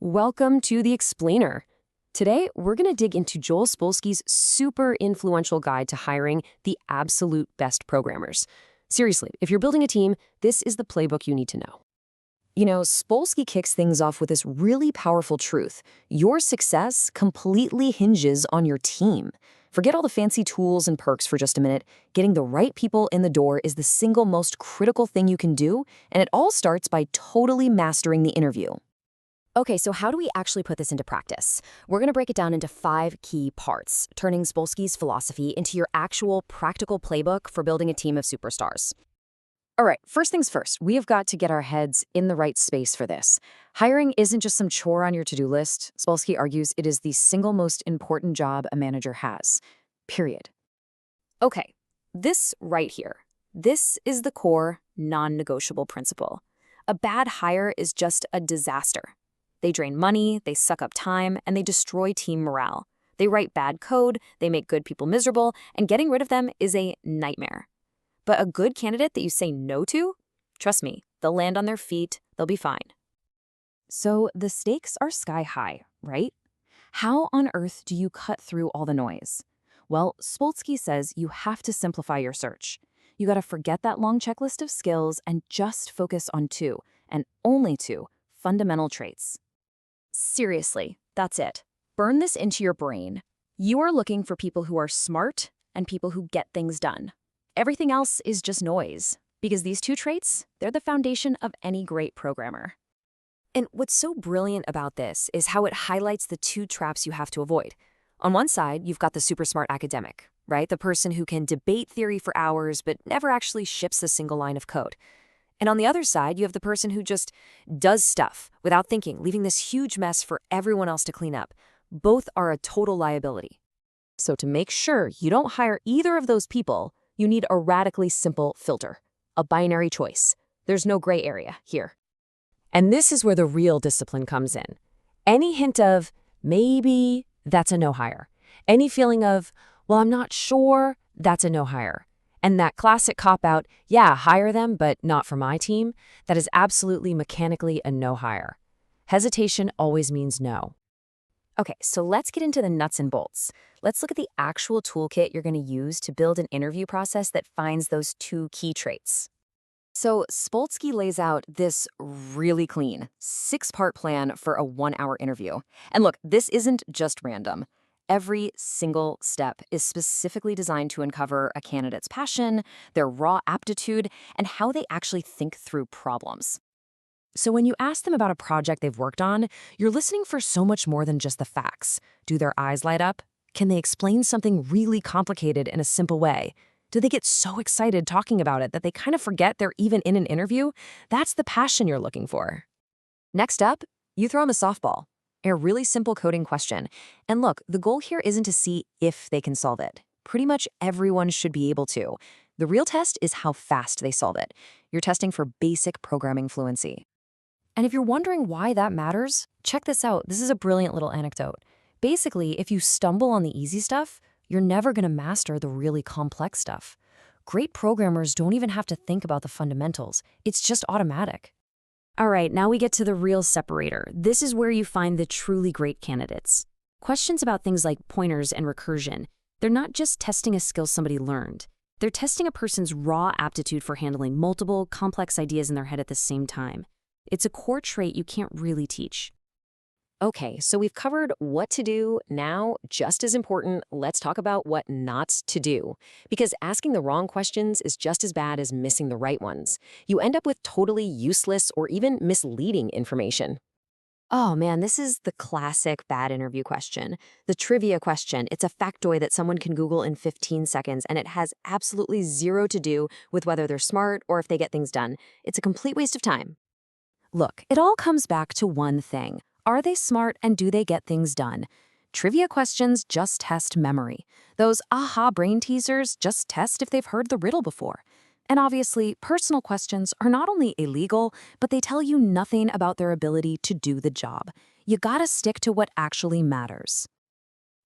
Welcome to The Explainer. Today, we're going to dig into Joel Spolsky's super influential guide to hiring the absolute best programmers. Seriously, if you're building a team, this is the playbook you need to know. Spolsky kicks things off with this really powerful truth. Your success completely hinges on your team. Forget all the fancy tools and perks for just a minute. Getting the right people in the door is the single most critical thing you can do, and it all starts by totally mastering the interview. Okay, so how do we actually put this into practice? We're going to break it down into 5 key parts, turning Spolsky's philosophy into your actual practical playbook for building a team of superstars. All right, first things first, we have got to get our heads in the right space for this. Hiring isn't just some chore on your to-do list. Spolsky argues it is the single most important job a manager has, period. Okay, this right here. This is the core non-negotiable principle. A bad hire is just a disaster. They drain money, they suck up time, and they destroy team morale. They write bad code, they make good people miserable, and getting rid of them is a nightmare. But a good candidate that you say no to, trust me, they'll land on their feet, they'll be fine. So the stakes are sky high, right? How on earth do you cut through all the noise? Well, Spolsky says you have to simplify your search. You gotta forget that long checklist of skills and just focus on 2, and only 2, fundamental traits. Seriously, that's it. Burn this into your brain. You are looking for people who are smart and people who get things done. Everything else is just noise, because these 2 traits, they're the foundation of any great programmer. And what's so brilliant about this is how it highlights the 2 traps you have to avoid. On one side, you've got the super smart academic, right? The person who can debate theory for hours but never actually ships a single line of code. And on the other side, you have the person who just does stuff without thinking, leaving this huge mess for everyone else to clean up. Both are a total liability. So to make sure you don't hire either of those people, you need a radically simple filter, a binary choice. There's no gray area here. And this is where the real discipline comes in. Any hint of, maybe, that's a no-hire. Any feeling of, well, I'm not sure, that's a no-hire. And that classic cop-out, yeah, hire them, but not for my team, that is absolutely mechanically a no-hire. Hesitation always means no. Okay, so let's get into the nuts and bolts. Let's look at the actual toolkit you're going to use to build an interview process that finds those 2 key traits. So Spolsky lays out this really clean 6-part plan for a 1-hour interview. And look, this isn't just random. Every single step is specifically designed to uncover a candidate's passion, their raw aptitude, and how they actually think through problems. So when you ask them about a project they've worked on, you're listening for so much more than just the facts. Do their eyes light up? Can they explain something really complicated in a simple way? Do they get so excited talking about it that they kind of forget they're even in an interview? That's the passion you're looking for. Next up, you throw them a softball, a really simple coding question. And look, the goal here isn't to see if they can solve it. Pretty much everyone should be able to. The real test is how fast they solve it. You're testing for basic programming fluency. And if you're wondering why that matters, check this out. This is a brilliant little anecdote. Basically, if you stumble on the easy stuff, you're never going to master the really complex stuff. Great programmers don't even have to think about the fundamentals. It's just automatic. All right, now we get to the real separator. This is where you find the truly great candidates. Questions about things like pointers and recursion. They're not just testing a skill somebody learned. They're testing a person's raw aptitude for handling multiple, complex ideas in their head at the same time. It's a core trait you can't really teach. Okay, so we've covered what to do. Now, just as important, let's talk about what not to do. Because asking the wrong questions is just as bad as missing the right ones. You end up with totally useless or even misleading information. Oh man, this is the classic bad interview question. The trivia question. It's a factoid that someone can Google in 15 seconds, and it has absolutely zero to do with whether they're smart or if they get things done. It's a complete waste of time. Look, it all comes back to one thing. Are they smart and do they get things done? Trivia questions just test memory. Those aha brain teasers just test if they've heard the riddle before. And obviously, personal questions are not only illegal, but they tell you nothing about their ability to do the job. You gotta stick to what actually matters.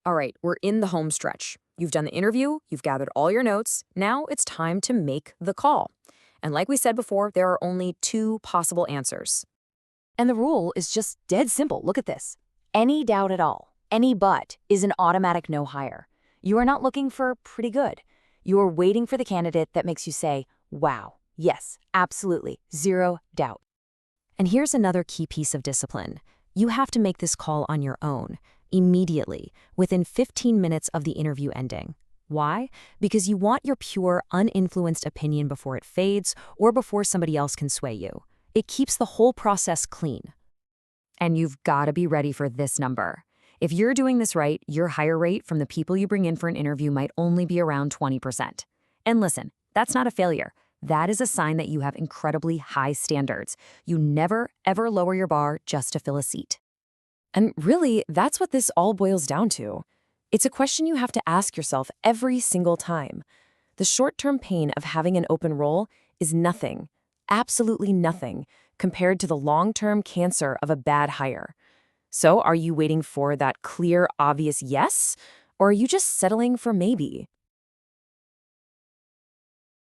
All right, we're in the home stretch. You've done the interview, you've gathered all your notes. Now it's time to make the call. And like we said before, there are only 2 possible answers. And the rule is just dead simple. Look at this. Any doubt at all, any but is an automatic no hire. You are not looking for pretty good. You are waiting for the candidate that makes you say, wow, yes, absolutely, zero doubt. And here's another key piece of discipline. You have to make this call on your own, immediately, within 15 minutes of the interview ending. Why? Because you want your pure, uninfluenced opinion before it fades or before somebody else can sway you. It keeps the whole process clean. And you've got to be ready for this number. If you're doing this right, your hire rate from the people you bring in for an interview might only be around 20%. And listen, that's not a failure. That is a sign that you have incredibly high standards. You never, ever lower your bar just to fill a seat. And really, that's what this all boils down to. It's a question you have to ask yourself every single time. The short-term pain of having an open role is nothing, absolutely nothing, compared to the long-term cancer of a bad hire. So are you waiting for that clear, obvious yes? Or are you just settling for maybe?